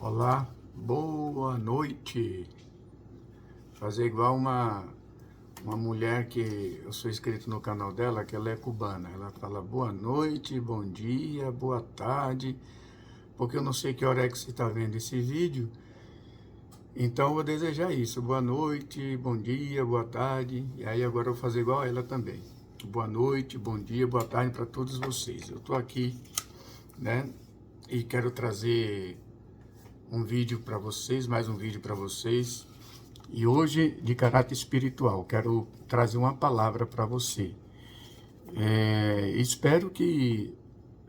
Olá, boa noite. Fazer igual uma mulher que eu sou inscrito no canal dela, que ela é cubana. Ela fala boa noite, bom dia, boa tarde, porque eu não sei que hora é que você está vendo esse vídeo. Então eu vou desejar isso, boa noite, bom dia, boa tarde. E aí agora eu vou fazer igual a ela também. Boa noite, bom dia, boa tarde para todos vocês. Eu estou aqui, né, e quero trazer um vídeo para vocês, mais um vídeo para vocês. E hoje, de caráter espiritual, quero trazer uma palavra para você. Espero que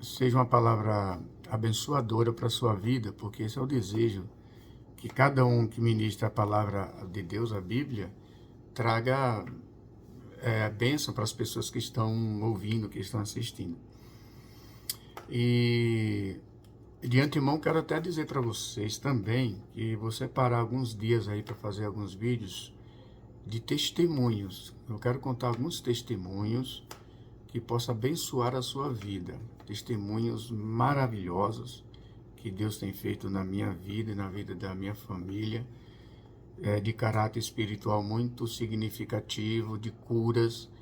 seja uma palavra abençoadora para a sua vida, porque esse é o desejo, que cada um que ministra a palavra de Deus, a Bíblia, traga a bênção para as pessoas que estão ouvindo, que estão assistindo. E de antemão quero até dizer para vocês também que vou separar alguns dias aí para fazer alguns vídeos de testemunhos. Eu quero contar alguns testemunhos que possam abençoar a sua vida. Testemunhos maravilhosos que Deus tem feito na minha vida e na vida da minha família, de caráter espiritual muito significativo, de curas.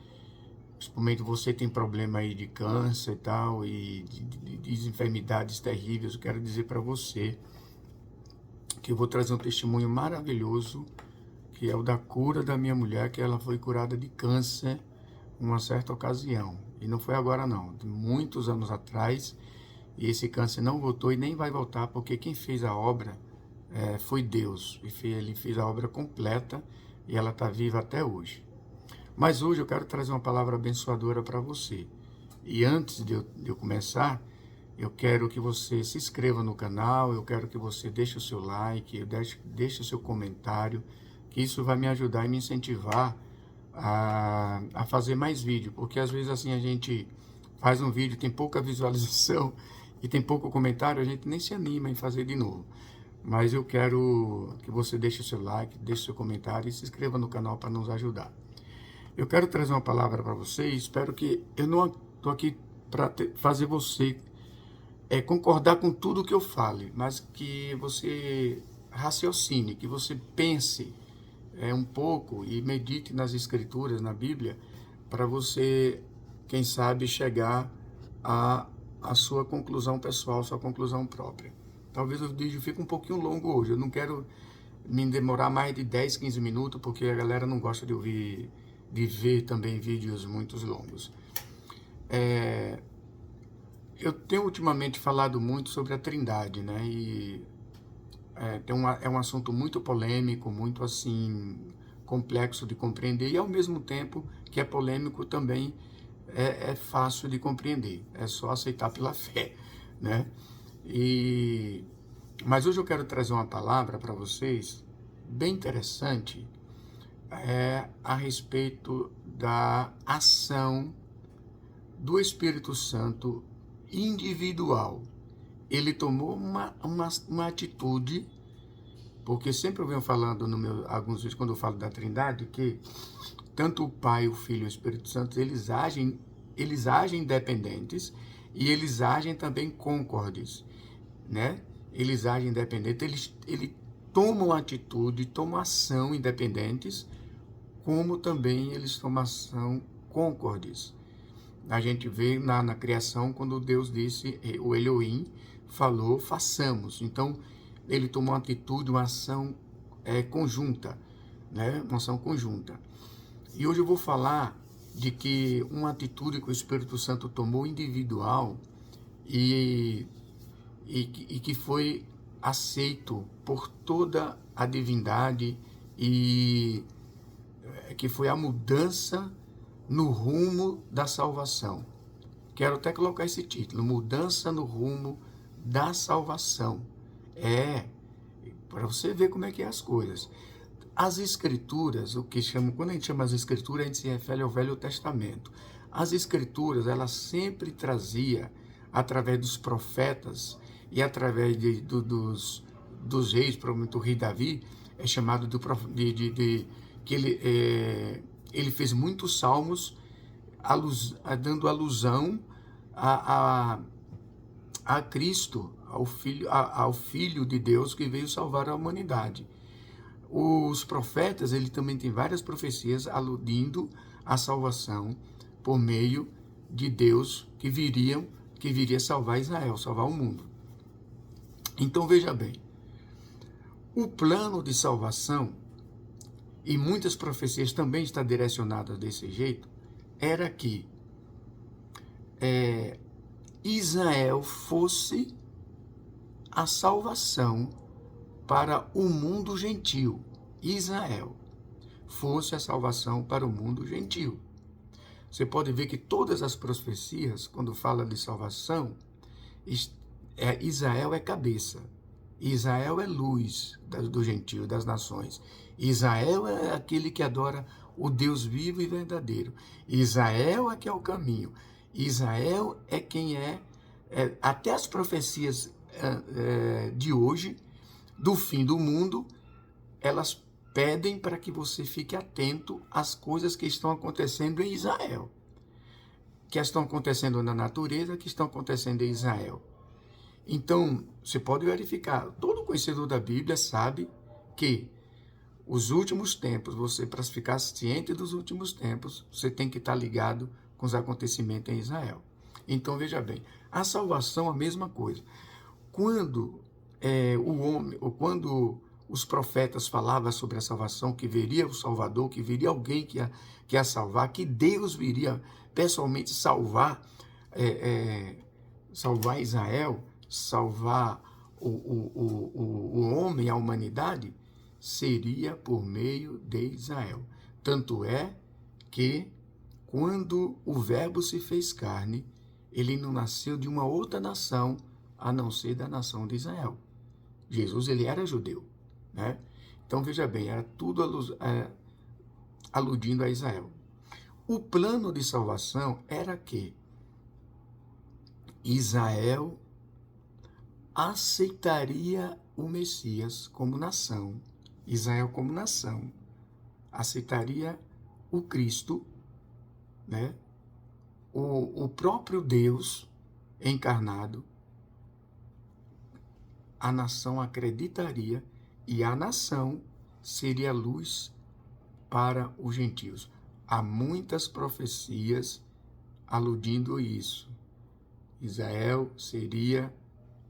Principalmente você tem problema aí de câncer e tal, e de enfermidades terríveis. Eu quero dizer para você que eu vou trazer um testemunho maravilhoso, que é o da cura da minha mulher, que ela foi curada de câncer em uma certa ocasião. E não foi agora não, de muitos anos atrás, e esse câncer não voltou e nem vai voltar, porque quem fez a obra foi Deus. Ele fez a obra completa e ela está viva até hoje. Mas hoje eu quero trazer uma palavra abençoadora para você. E antes de eu começar, eu quero que você se inscreva no canal, eu quero que você deixe o seu like, deixe o seu comentário, que isso vai me ajudar e me incentivar a fazer mais vídeo, porque às vezes assim a gente faz um vídeo, tem pouca visualização e tem pouco comentário, a gente nem se anima em fazer de novo. Mas eu quero que você deixe o seu like, deixe o seu comentário e se inscreva no canal para nos ajudar. Eu quero trazer uma palavra para você e espero que eu não estou aqui para fazer você concordar com tudo que eu fale, mas que você raciocine, que você pense um pouco e medite nas escrituras, na Bíblia, para você, quem sabe, chegar à sua conclusão pessoal, sua conclusão própria. Talvez o vídeo fique um pouquinho longo hoje, eu não quero me demorar mais de 10, 15 minutos, porque a galera não gosta de ouvir, de ver também vídeos muito longos. Eu tenho ultimamente falado muito sobre a Trindade, né? E é um assunto muito polêmico, muito assim complexo de compreender, e ao mesmo tempo que é polêmico também é fácil de compreender. É só aceitar pela fé, né? Mas hoje eu quero trazer uma palavra para vocês bem interessante, a respeito da ação do Espírito Santo individual. Ele tomou uma atitude, porque sempre eu venho falando alguns vídeos, quando eu falo da Trindade, que tanto o Pai, o Filho e o Espírito Santo, eles agem independentes e eles agem também concordes, né? Eles agem independentes, eles tomam atitude, tomam ação independentes, como também eles tomam ação concordes. A gente vê na criação, quando Deus disse, o Elohim falou, façamos. Então, ele tomou uma atitude, uma ação conjunta, né? Uma ação conjunta. E hoje eu vou falar de que uma atitude que o Espírito Santo tomou individual e que foi aceito por toda a divindade e que foi a mudança no rumo da salvação. Quero até colocar esse título, mudança no rumo da salvação. Para você ver como é que é as coisas. As escrituras, quando a gente chama as escrituras, a gente se refere ao Velho Testamento. As escrituras, ela sempre trazia, através dos profetas e através dos reis, provavelmente o rei Davi, é chamado que ele fez muitos salmos dando alusão a Cristo, ao Filho de Deus que veio salvar a humanidade. Os profetas, ele também tem várias profecias aludindo à salvação por meio de Deus que viria salvar Israel, salvar o mundo. Então veja bem, o plano de salvação, e muitas profecias também estão direcionadas desse jeito, era que Israel fosse a salvação para o mundo gentil. Israel fosse a salvação para o mundo gentil. Você pode ver que todas as profecias, quando fala de salvação, Israel é cabeça. Israel é luz do gentio, das nações. Israel é aquele que adora o Deus vivo e verdadeiro. Israel é que é o caminho. Israel é quem até as profecias de hoje, do fim do mundo, elas pedem para que você fique atento às coisas que estão acontecendo em Israel, que estão acontecendo na natureza, que estão acontecendo em Israel. Então, você pode verificar, todo conhecedor da Bíblia sabe que os últimos tempos, para ficar ciente dos últimos tempos, você tem que estar ligado com os acontecimentos em Israel. Então, veja bem, a salvação é a mesma coisa. Quando quando os profetas falavam sobre a salvação, que viria o Salvador, que viria alguém que ia salvar, que Deus viria pessoalmente salvar Israel, salvar o homem, a humanidade, seria por meio de Israel. Tanto é que, quando o Verbo se fez carne, ele não nasceu de uma outra nação, a não ser da nação de Israel. Jesus, ele era judeu, né? Então, veja bem, era tudo aludindo a Israel. O plano de salvação era que Israel aceitaria o Messias como nação. Israel como nação aceitaria o Cristo, né? O próprio Deus encarnado. A nação acreditaria e a nação seria luz para os gentios. Há muitas profecias aludindo a isso. Israel seria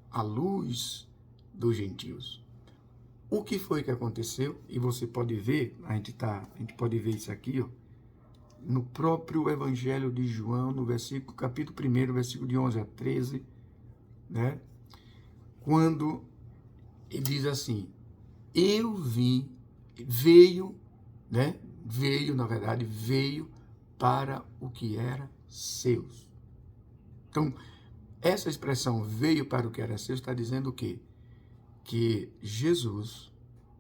a luz dos gentios. O que foi que aconteceu? E você pode ver, a gente pode ver isso aqui, ó, no próprio Evangelho de João, no capítulo 1, versículo de 11 a 13, né? Quando ele diz assim, veio para o que era seus. Então, essa expressão veio para o que era seus está dizendo o quê? Que Jesus,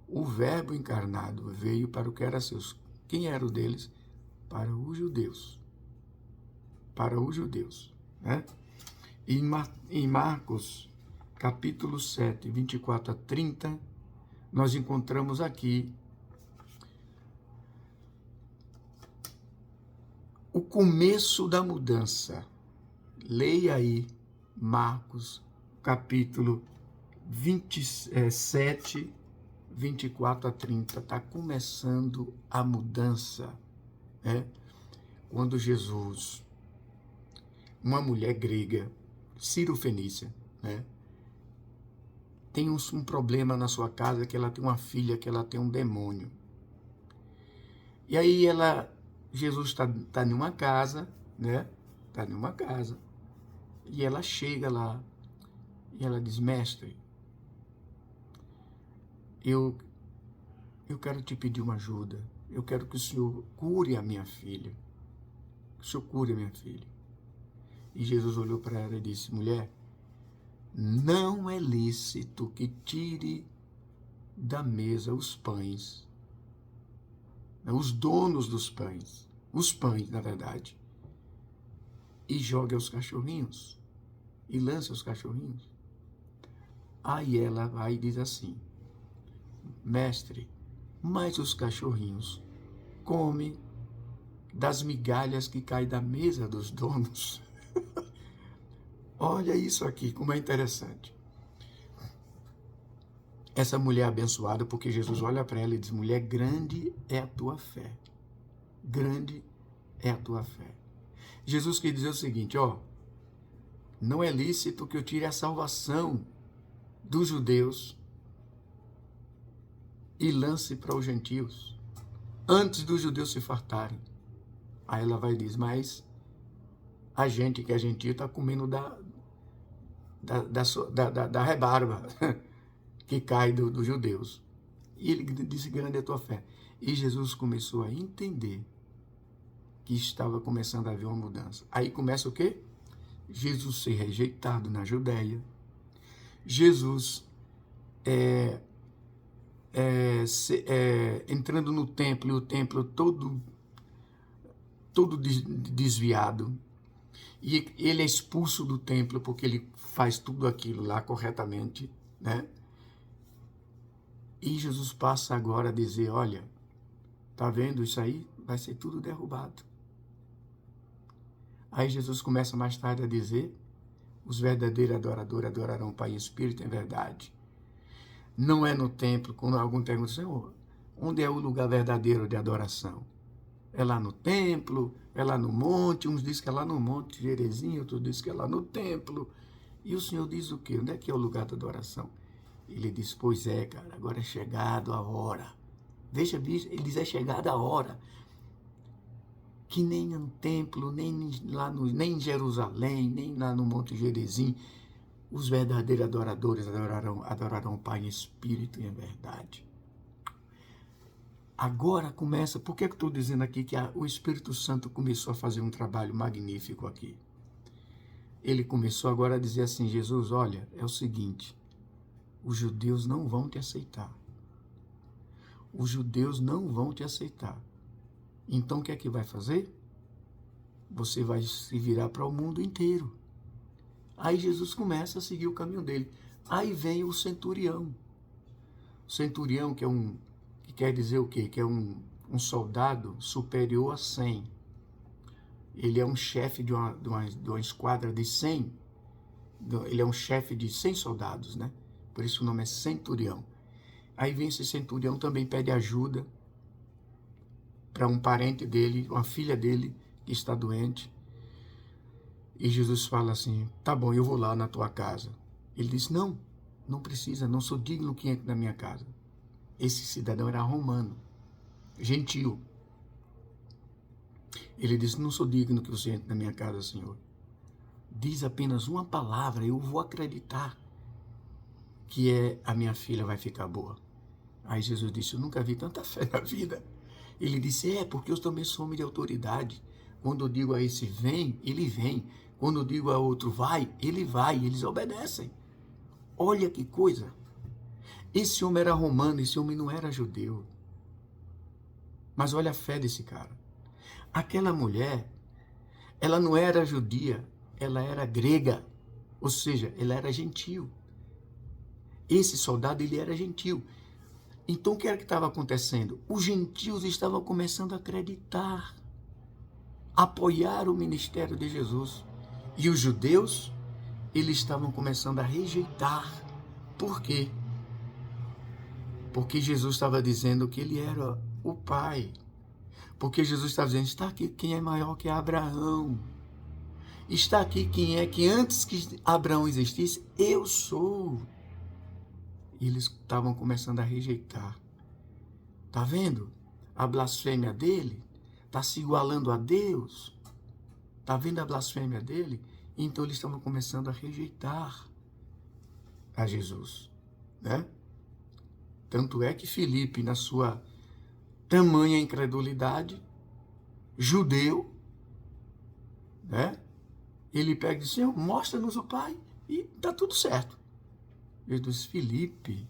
o Verbo encarnado, veio para o que era seus. Quem era o deles? Para os judeus. Para os judeus, né? Em Marcos, capítulo 7, 24 a 30, nós encontramos aqui o começo da mudança. Leia aí Marcos, capítulo 27, 24 a 30. Está começando a mudança, né? Quando Jesus, uma mulher grega, Cirofenícia, né? Tem um problema na sua casa, que ela tem uma filha, que ela tem um demônio. E aí Jesus está em uma casa, né? Está em uma casa. E ela chega lá e ela diz, mestre, eu quero te pedir uma ajuda. Eu quero que o Senhor cure a minha filha. Que o Senhor cure a minha filha. E Jesus olhou para ela e disse, mulher, não é lícito que tire da mesa os pães, os donos dos pães, os pães, na verdade, e jogue aos cachorrinhos, e lance aos cachorrinhos. Aí ela vai e diz assim, mestre, mas os cachorrinhos comem das migalhas que caem da mesa dos donos. Olha isso aqui, como é interessante. essa mulher abençoada, porque Jesus olha para ela e diz, mulher, grande é a tua fé. Grande é a tua fé. Jesus quer dizer o seguinte, ó, não é lícito que eu tire a salvação dos judeus e lance para os gentios, antes dos judeus se fartarem. Aí ela vai dizer, mas a gente que é gentio está comendo da rebarba que cai dos judeus. E ele disse, grande é a tua fé. E Jesus começou a entender que estava começando a haver uma mudança. Aí começa o quê? Jesus ser rejeitado na Judéia. Jesus entrando no templo, e o templo todo desviado. E ele é expulso do templo porque ele faz tudo aquilo lá corretamente, né? E Jesus passa agora a dizer, olha, tá vendo isso aí? Vai ser tudo derrubado. Aí Jesus começa mais tarde a dizer, os verdadeiros adoradores adorarão o Pai em espírito e em verdade. Não é no templo, quando algum pergunta, Senhor, onde é o lugar verdadeiro de adoração? É lá no templo, é lá no monte, uns dizem que é lá no monte Gerizim, outros dizem que é lá no templo. E o Senhor diz o quê? Onde é que é o lugar da adoração? Ele diz, pois é, cara, agora é chegado a hora. Veja, ele diz, é chegada a hora. Que nem no templo, nem em Jerusalém, nem lá no Monte Gerizim, os verdadeiros adoradores adorarão o Pai em espírito e em verdade. Agora começa, por que eu estou dizendo aqui que o Espírito Santo começou a fazer um trabalho magnífico aqui? Ele começou agora a dizer assim, Jesus, olha, é o seguinte, os judeus não vão te aceitar. Os judeus não vão te aceitar. Então o que é que vai fazer? Você vai se virar para o mundo inteiro. Aí Jesus começa a seguir o caminho dele. Aí vem o centurião. O centurião que quer dizer o quê? Que é um soldado superior a 100. Ele é um chefe de uma esquadra de 100. Ele é um chefe de 100 soldados, né? Por isso o nome é centurião. Aí vem esse centurião, também pede ajuda para um parente dele, uma filha dele que está doente. E Jesus fala assim, tá bom, eu vou lá na tua casa. Ele diz, não precisa, não sou digno que entre na minha casa. Esse cidadão era romano, gentil. Ele disse, não sou digno que você entre na minha casa, Senhor. Diz apenas uma palavra, eu vou acreditar que a minha filha vai ficar boa. Aí Jesus disse, eu nunca vi tanta fé na vida. Ele disse, porque eu também sou homem de autoridade. Quando eu digo a esse vem, ele vem. Quando eu digo a outro vai, ele vai. Eles obedecem. Olha que coisa. Esse homem era romano, esse homem não era judeu. Mas olha a fé desse cara. Aquela mulher, ela não era judia, ela era grega. Ou seja, ela era gentil. Esse soldado, ele era gentil. Então, o que era que estava acontecendo? Os gentios estavam começando a acreditar, apoiar o ministério de Jesus. E os judeus, eles estavam começando a rejeitar. Por quê? Porque Jesus estava dizendo que ele era o Pai. Porque Jesus estava dizendo, está aqui quem é maior que Abraão. Está aqui quem é que antes que Abraão existisse, eu sou. E eles estavam começando a rejeitar. Está vendo? A blasfêmia dele está se igualando a Deus. Está vendo a blasfêmia dele? Então eles estavam começando a rejeitar a Jesus, né? Tanto é que Filipe, na sua tamanha incredulidade, judeu, né? Ele pega e diz, Senhor, mostra-nos o Pai e está tudo certo. Jesus diz,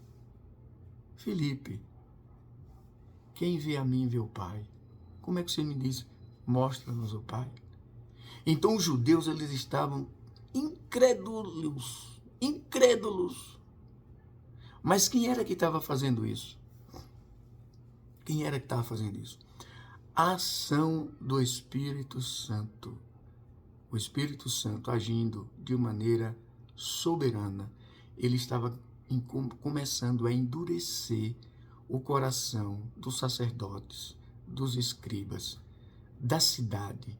Filipe, quem vê a mim vê o Pai. Como é que você me diz, mostra-nos o Pai? Então os judeus, eles estavam incrédulos. Mas quem era que estava fazendo isso? Quem era que estava fazendo isso? A ação do Espírito Santo. O Espírito Santo agindo de maneira soberana. Ele estava começando a endurecer o coração dos sacerdotes, dos escribas, da cidade,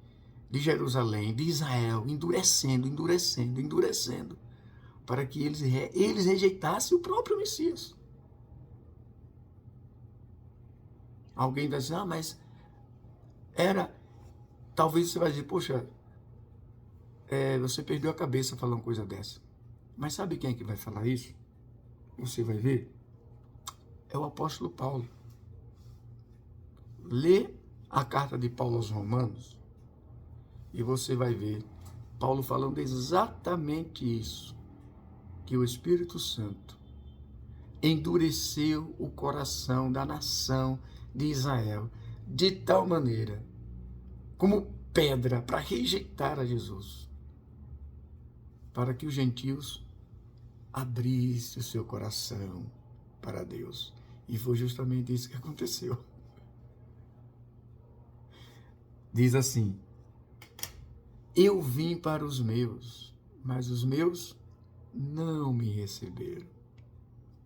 de Jerusalém, de Israel, endurecendo, para que eles rejeitassem o próprio Messias. Alguém vai dizer, mas talvez você vai dizer, poxa, você perdeu a cabeça falando coisa dessa. Mas sabe quem é que vai falar isso? Você vai ver, é o apóstolo Paulo. Lê a carta de Paulo aos Romanos e você vai ver Paulo falando exatamente isso, que o Espírito Santo endureceu o coração da nação de Israel de tal maneira, como pedra para rejeitar a Jesus, para que os gentios abrissem o seu coração para Deus. E foi justamente isso que aconteceu. Diz assim, eu vim para os meus, mas os meus não me receberam.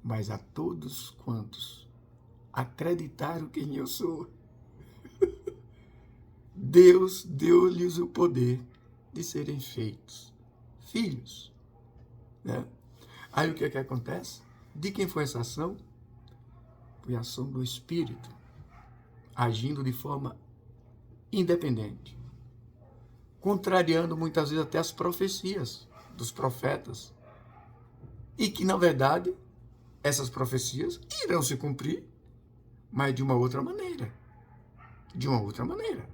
Mas a todos quantos acreditaram quem eu sou, Deus deu-lhes o poder de serem feitos filhos. Né? Aí o que é que acontece? De quem foi essa ação? Foi a ação do Espírito, agindo de forma independente, contrariando muitas vezes até as profecias dos profetas, e que, na verdade, essas profecias irão se cumprir, mas de uma outra maneira. De uma outra maneira.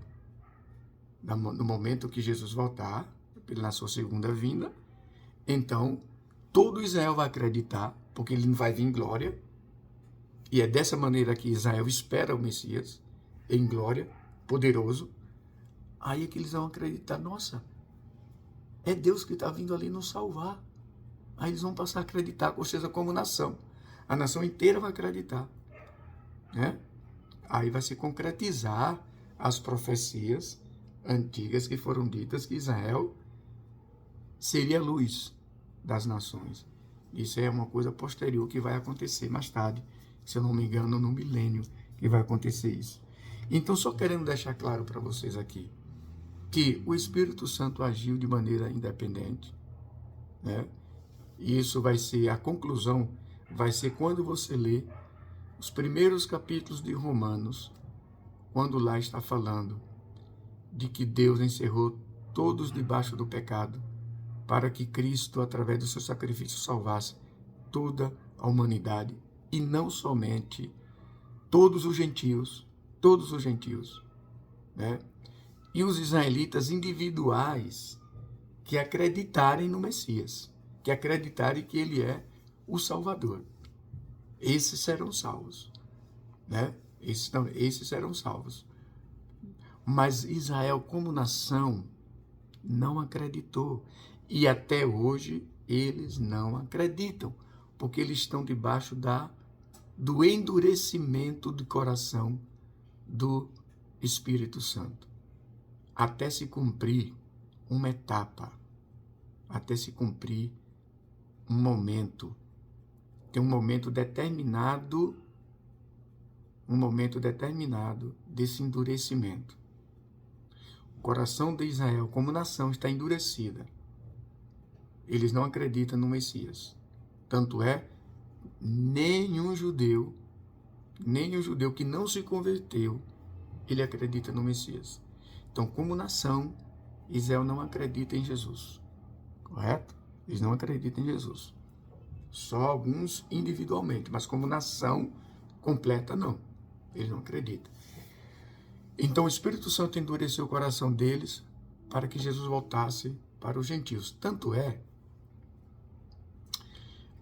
No momento que Jesus voltar, na sua segunda vinda, então todo Israel vai acreditar, porque ele vai vir em glória, e é dessa maneira que Israel espera o Messias, em glória, poderoso. Aí é que eles vão acreditar, nossa, é Deus que está vindo ali nos salvar. Aí eles vão passar a acreditar, ou seja, como nação. A nação inteira vai acreditar. Né? Aí vai se concretizar as profecias antigas que foram ditas que Israel seria a luz das nações. Isso é uma coisa posterior que vai acontecer mais tarde, se eu não me engano, no milênio que vai acontecer isso. Então, só querendo deixar claro para vocês aqui, que o Espírito Santo agiu de maneira independente, né? E isso vai ser, a conclusão vai ser quando você lê os primeiros capítulos de Romanos, quando lá está falando de que Deus encerrou todos debaixo do pecado, para que Cristo, através do seu sacrifício, salvasse toda a humanidade, e não somente todos os gentios, né? E os israelitas individuais que acreditarem no Messias, que acreditarem que ele é o Salvador. Esses serão salvos, né? Esses serão salvos. Mas Israel, como nação, não acreditou. E até hoje eles não acreditam, porque eles estão debaixo do endurecimento do coração do Espírito Santo. Até se cumprir uma etapa, até se cumprir um momento, tem um momento determinado desse endurecimento. O coração de Israel, como nação, está endurecida. Eles não acreditam no Messias. Tanto é, nenhum judeu que não se converteu, ele acredita no Messias. Então, como nação, Israel não acredita em Jesus. Correto? Eles não acreditam em Jesus. Só alguns individualmente, mas como nação completa, não. Eles não acreditam. Então, o Espírito Santo endureceu o coração deles para que Jesus voltasse para os gentios. Tanto é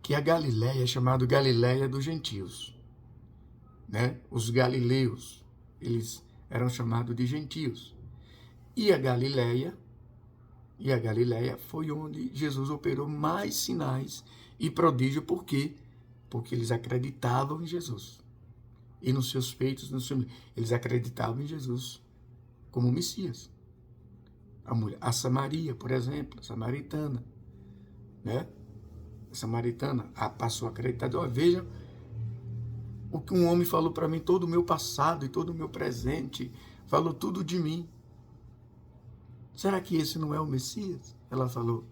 que a Galileia é chamada Galileia dos gentios. Né? Os galileus, eles eram chamados de gentios. E a Galileia foi onde Jesus operou mais sinais e prodígio. Por quê? Porque eles acreditavam em Jesus. E nos seus feitos, eles acreditavam em Jesus como Messias. A Samaria, por exemplo, a samaritana, né? samaritana passou a acreditar. Veja o que um homem falou para mim, todo o meu passado e todo o meu presente, falou tudo de mim. Será que esse não é o Messias? Ela falou,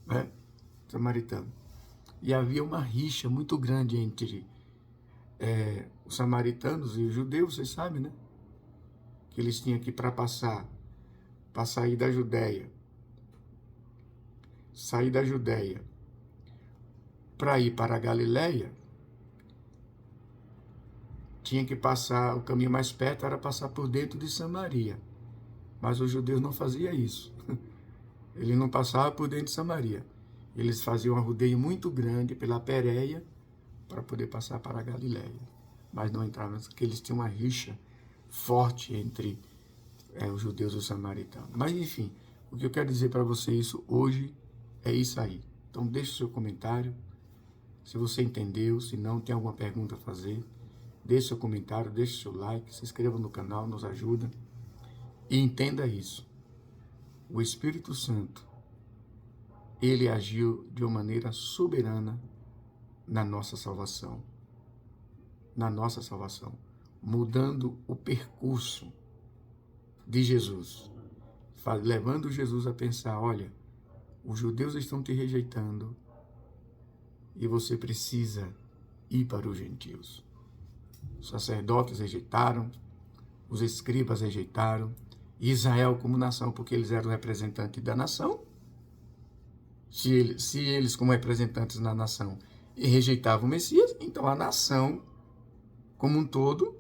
né? Samaritano. E havia uma rixa muito grande entre os samaritanos e os judeus, vocês sabem, né? Que eles tinham que, para sair da Judéia, para ir para a Galileia, tinha que passar, o caminho mais perto era passar por dentro de Samaria. Mas os judeus não faziam isso. Eles não passavam por dentro de Samaria. Eles faziam um rodeio muito grande pela Pérea para poder passar para a Galileia. Mas não entravam, porque eles tinham uma rixa forte entre os judeus e os samaritanos. Mas, enfim, o que eu quero dizer para você isso hoje é isso aí. Então, deixe o seu comentário. Se você entendeu, se não, tem alguma pergunta a fazer, deixe seu comentário, deixe seu like, se inscreva no canal, nos ajuda. E entenda isso. O Espírito Santo, ele agiu de uma maneira soberana na nossa salvação. Mudando o percurso de Jesus. Levando Jesus a pensar, olha, os judeus estão te rejeitando e você precisa ir para os gentios. Os sacerdotes rejeitaram, os escribas rejeitaram, Israel como nação, porque eles eram representantes da nação. Se eles como representantes da nação rejeitavam o Messias, então a nação como um todo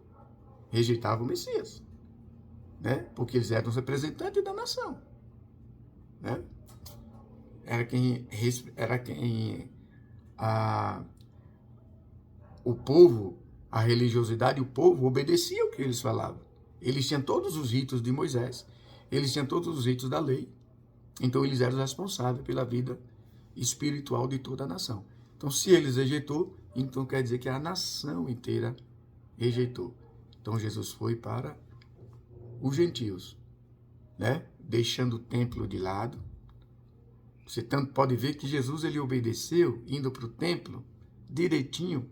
rejeitava o Messias, né? Porque eles eram os representantes da nação, né? O povo, a religiosidade, o povo obedecia o que eles falavam. Eles tinham todos os ritos de Moisés, eles tinham todos os ritos da lei, então eles eram responsáveis pela vida espiritual de toda a nação. Então, se eles rejeitou, então quer dizer que a nação inteira rejeitou. Então, Jesus foi para os gentios, né? Deixando o templo de lado. Você tanto pode ver que Jesus, ele obedeceu, indo para o templo, direitinho.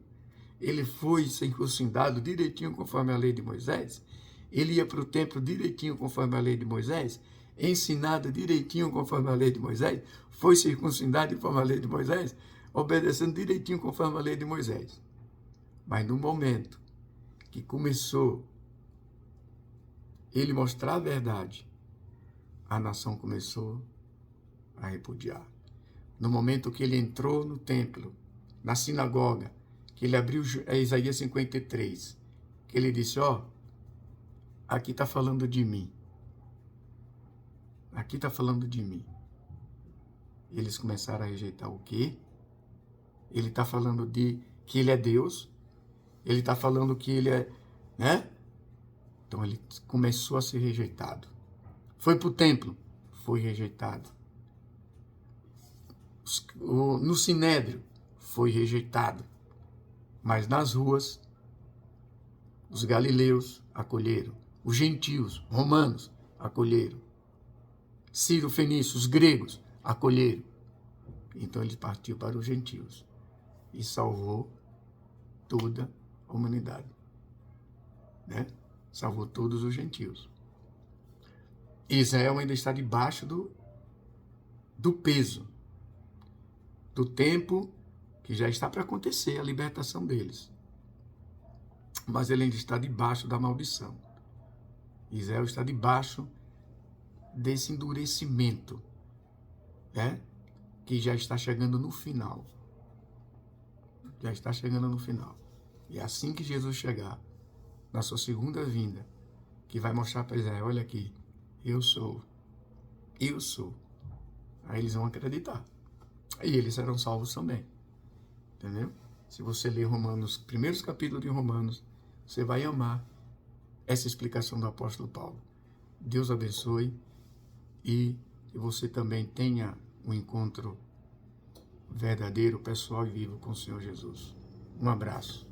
Ele foi circuncidado direitinho conforme a lei de Moisés. Ele ia para o templo direitinho conforme a lei de Moisés. Ensinado direitinho conforme a lei de Moisés. Foi circuncidado conforme a lei de Moisés. Obedecendo direitinho conforme a lei de Moisés. Mas no momento que começou ele mostrar a verdade, a nação começou a repudiar. No momento que ele entrou no templo, na sinagoga, que ele abriu Isaías 53, que ele disse, aqui está falando de mim. Aqui está falando de mim. Eles começaram a rejeitar o quê? Ele está falando que ele é Deus. Ele está falando que ele é, né? Então ele começou a ser rejeitado. Foi para o templo, foi rejeitado. No sinédrio, foi rejeitado. Mas nas ruas, os galileus acolheram. Os gentios, romanos, acolheram. Ciro Fenício, os gregos, acolheram. Então ele partiu para os gentios e salvou toda a humanidade, né? Salvou todos os gentios. Israel ainda está debaixo do peso, do tempo que já está para acontecer a libertação deles. Mas ele ainda está debaixo da maldição. Israel está debaixo desse endurecimento, né? Que já está chegando no final. Já está chegando no final. E assim que Jesus chegar, na sua segunda vinda, que vai mostrar para Israel, olha aqui, eu sou. Aí eles vão acreditar. E eles serão salvos também. Entendeu? Se você ler Romanos, primeiros capítulos de Romanos, você vai amar essa explicação do apóstolo Paulo. Deus abençoe e que você também tenha um encontro verdadeiro, pessoal e vivo com o Senhor Jesus. Um abraço.